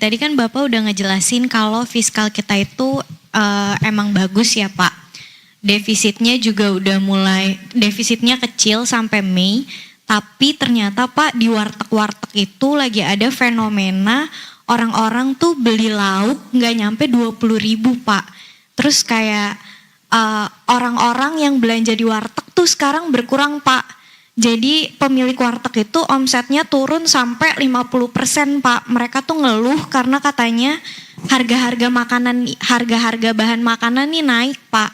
tadi kan Bapak udah ngejelasin kalau fiskal kita itu emang bagus ya Pak. Defisitnya juga udah mulai, defisitnya kecil sampai Mei. Tapi ternyata Pak di warteg-warteg itu lagi ada fenomena orang-orang tuh beli lauk nggak nyampe 20.000 Pak. Terus kayak orang-orang yang belanja di warteg tuh sekarang berkurang Pak. Jadi pemilik warteg itu omsetnya turun sampai 50% Pak. Mereka tuh ngeluh karena katanya harga-harga makanan, harga-harga bahan makanan nih naik Pak.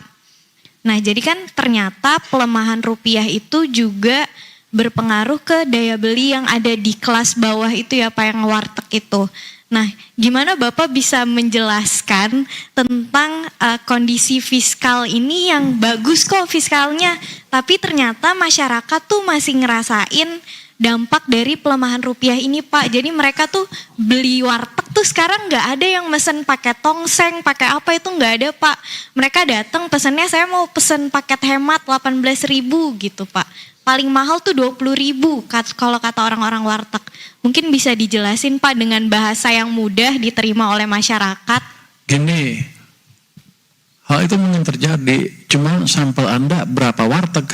Nah jadi kan ternyata pelemahan rupiah itu juga berpengaruh ke daya beli yang ada di kelas bawah itu ya Pak, yang warteg itu. Nah gimana Bapak bisa menjelaskan tentang kondisi fiskal ini yang bagus kok fiskalnya, tapi ternyata masyarakat tuh masih ngerasain dampak dari pelemahan rupiah ini Pak. Jadi mereka tuh beli warteg tuh sekarang nggak ada yang mesen pakai tongseng, pakai apa itu nggak ada Pak. Mereka datang pesennya saya mau pesen paket hemat 18.000 gitu Pak. Paling mahal tuh 20.000 kalau kata orang-orang warteg. Mungkin bisa dijelasin Pak dengan bahasa yang mudah diterima oleh masyarakat. Gini, hal itu mungkin terjadi, cuma sampel Anda berapa warteg?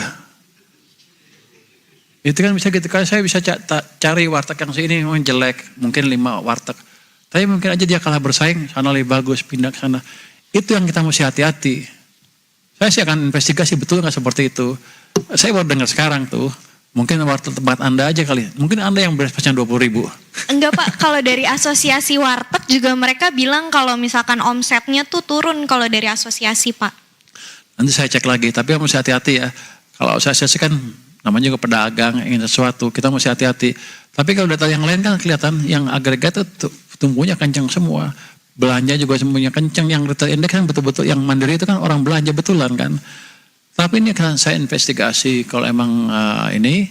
Itu kan bisa gitu, saya bisa cari warteg yang sini mungkin jelek, mungkin 5 warteg. Tapi mungkin aja dia kalah bersaing, sana lebih bagus, pindah ke sana. Itu yang kita mesti hati-hati. Saya sih akan investigasi betul nggak seperti itu. Saya baru dengar sekarang tuh, mungkin warteg tempat Anda aja kali. Mungkin Anda yang beres pesan 20.000. Enggak Pak, kalau dari asosiasi warteg juga mereka bilang kalau misalkan omsetnya tuh turun kalau dari asosiasi Pak. Nanti saya cek lagi, tapi mesti hati-hati ya. Kalau asosiasi kan namanya juga pedagang, ingin sesuatu, kita mesti hati-hati. Tapi kalau data yang lain kan kelihatan yang agregat itu tumbuhnya kencang semua. Belanja juga semuanya kencang, yang retail index kan betul-betul, yang mandiri itu kan orang belanja betulan kan. Tapi ini kan saya investigasi, kalau emang ini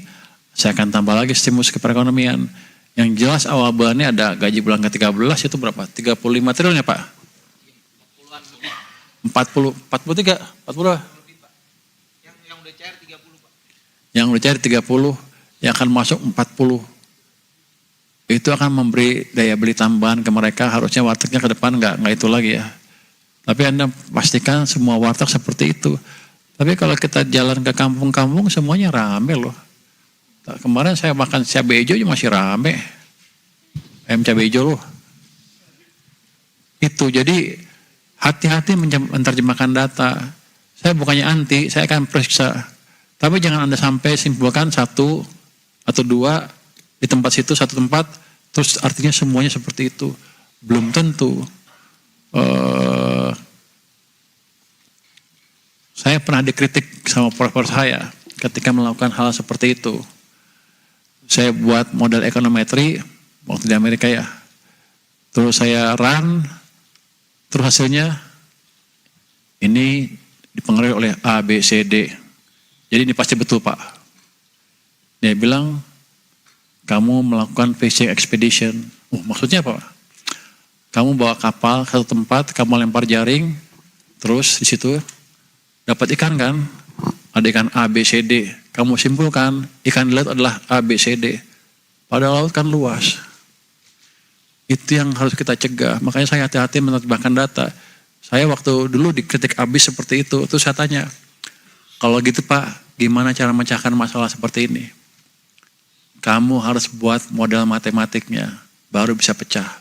saya akan tambah lagi stimulus ke perekonomian. Yang jelas awal bulan ini ada gaji bulan ke-13 itu berapa? 35 triliun ya Pak? 40, 43, 40 Pak? Yang udah cair 30 Pak. Yang udah cair 30, yang akan masuk 40. Itu akan memberi daya beli tambahan ke mereka, harusnya wartegnya ke depan nggak itu lagi ya. Tapi Anda pastikan semua warteg seperti itu. Tapi kalau kita jalan ke kampung-kampung semuanya rame loh. Kemarin saya makan cabai hijau masih rame. Ayam cabai hijau loh. Itu jadi hati-hati menerjemahkan data. Saya bukannya anti, saya akan periksa. Tapi jangan Anda sampai simpulkan 1 atau 2 di tempat situ, satu tempat, terus artinya semuanya seperti itu. Belum tentu. Saya pernah dikritik sama profesor saya ketika melakukan hal seperti itu. Saya buat model ekonometri waktu di Amerika ya. Terus saya run, terus hasilnya ini dipengaruhi oleh A, B, C, D. Jadi ini pasti betul Pak. Dia bilang, kamu melakukan fishing expedition. Maksudnya apa? Kamu bawa kapal ke satu tempat, kamu lempar jaring, terus di situ dapat ikan kan? Ada ikan A, B, C, D. Kamu simpulkan ikan di laut adalah A, B, C, D. Padahal laut kan luas. Itu yang harus kita cegah. Makanya saya hati-hati menerjemahkan data. Saya waktu dulu dikritik abis seperti itu. Terus saya tanya, kalau gitu Pak, gimana cara memecahkan masalah seperti ini? Kamu harus buat model matematiknya, baru bisa pecah.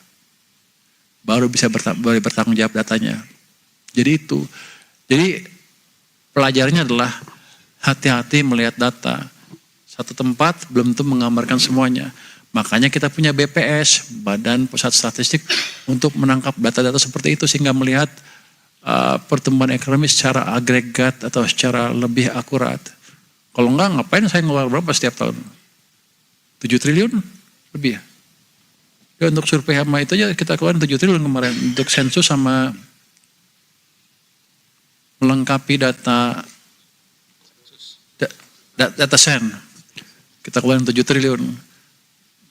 Baru bisa bertanggung jawab datanya. Jadi itu. Jadi pelajarannya adalah hati-hati melihat data. Satu tempat belum tentu menggambarkan semuanya. Makanya kita punya BPS, Badan Pusat Statistik, untuk menangkap data-data seperti itu sehingga melihat pertumbuhan ekonomi secara agregat atau secara lebih akurat. Kalau enggak, ngapain saya ngeluar berapa setiap tahun? 7 triliun lebih ya? Ya untuk survei hama itu aja kita keluarin 7 triliun kemarin. Untuk sensus sama melengkapi data sen. Kita keluarin 7 triliun.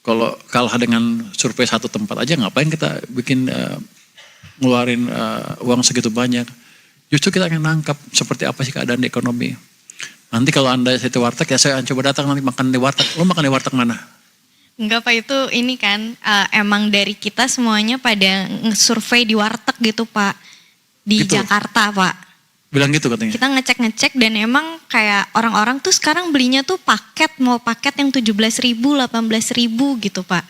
Kalau kalah dengan survei satu tempat aja ngapain kita bikin ngeluarin uang segitu banyak. Justru kita akan nangkap seperti apa sih keadaan di ekonomi. Nanti kalau Anda situ warteg ya saya coba datang nanti makan di warteg. Lo makan di warteg mana? Enggak Pak, itu ini kan emang dari kita semuanya pada nge-survey di warteg gitu Pak. Di Gitu? Jakarta Pak. Bilang gitu katanya. Kita ngecek-ngecek dan emang kayak orang-orang tuh sekarang belinya tuh paket, mau paket yang 17.000, 18.000 gitu Pak.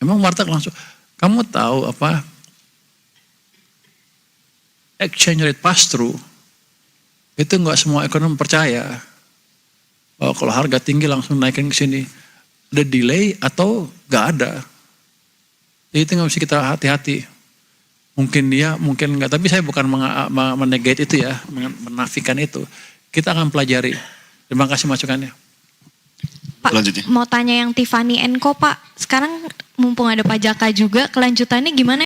Emang warteg langsung. Kamu tahu apa? Exchange rate pass through itu nggak semua ekonom percaya. Oh, kalau harga tinggi langsung naikin ke sini. Ada delay atau nggak ada. Jadi itu nggak mesti kita hati-hati. Mungkin dia, mungkin enggak. Tapi saya bukan menegate itu ya, menafikan itu. Kita akan pelajari. Terima kasih masukannya. Pak, Lanjutin. mau tanya yang Tiffany & Co Pak. Sekarang mumpung ada Pak Jaka juga, kelanjutannya gimana